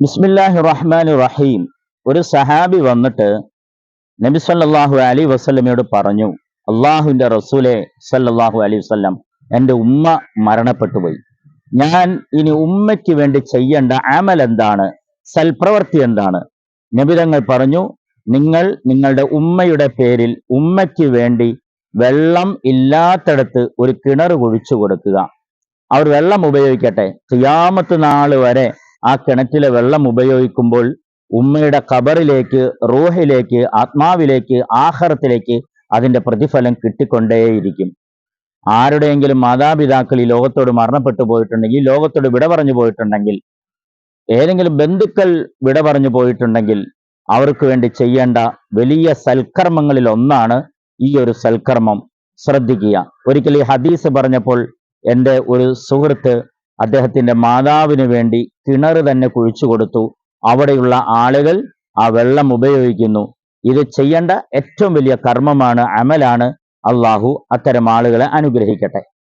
ബിസ്മില്ലാഹിർ റഹ്മാനിർ റഹീം. ഒരു സഹാബി വന്നിട്ട് നബി സല്ലല്ലാഹു അലൈഹി വസല്ലമയോട് പറഞ്ഞു, അള്ളാഹുവിന്റെ റസൂലെ സല്ലല്ലാഹു അലൈഹി വസല്ലം, എൻ്റെ ഉമ്മ മരണപ്പെട്ടു പോയി. ഞാൻ ഇനി ഉമ്മയ്ക്ക് വേണ്ടി ചെയ്യേണ്ട അമൽ എന്താണ്, സൽപ്രവൃത്തി എന്താണ്? നബി തങ്ങൾ പറഞ്ഞു, നിങ്ങൾ നിങ്ങളുടെ ഉമ്മയുടെ പേരിൽ ഉമ്മയ്ക്ക് വേണ്ടി വെള്ളം ഇല്ലാത്തിടത്ത് ഒരു കിണർ കുഴിച്ചു കൊടുക്കുക. അവർ വെള്ളം ഉപയോഗിക്കട്ടെ. ഖിയാമത്ത് നാൾ വരെ ആ കിണറ്റിലെ വെള്ളം ഉപയോഗിക്കുമ്പോൾ ഉമ്മയുടെ ഖബറിലേക്ക്, റൂഹിലേക്ക്, ആത്മാവിലേക്ക്, ആഖിറത്തിലേക്ക് അതിന്റെ പ്രതിഫലം കിട്ടിക്കൊണ്ടേയിരിക്കും. ആരുടെയെങ്കിലും മാതാപിതാക്കൾ ഈ ലോകത്തോട് മരണപ്പെട്ടു പോയിട്ടുണ്ടെങ്കിൽ, ലോകത്തോട് വിട പറഞ്ഞു പോയിട്ടുണ്ടെങ്കിൽ, ഏതെങ്കിലും ബന്ധുക്കൾ വിട പറഞ്ഞു പോയിട്ടുണ്ടെങ്കിൽ അവർക്ക് വേണ്ടി ചെയ്യേണ്ട വലിയ സൽക്കർമ്മങ്ങളിൽ ഒന്നാണ് ഈ ഒരു സൽക്കർമ്മം. ശ്രദ്ധിക്കുക. ഒരിക്കൽ ഈ ഹദീസ് പറഞ്ഞപ്പോൾ എൻ്റെ ഒരു സുഹൃത്ത് അദ്ദേഹത്തിന്റെ മാതാവിന് വേണ്ടി കിണർ തന്നെ കുഴിച്ചു കൊടുത്തു. അവിടെയുള്ള ആളുകൾ ആ വെള്ളം ഉപയോഗിക്കുന്നു. ഇത് ചെയ്യേണ്ട ഏറ്റവും വലിയ കർമ്മമാണ്, അമലാണ്. അള്ളാഹു അത്തരം ആളുകളെ അനുഗ്രഹിക്കട്ടെ.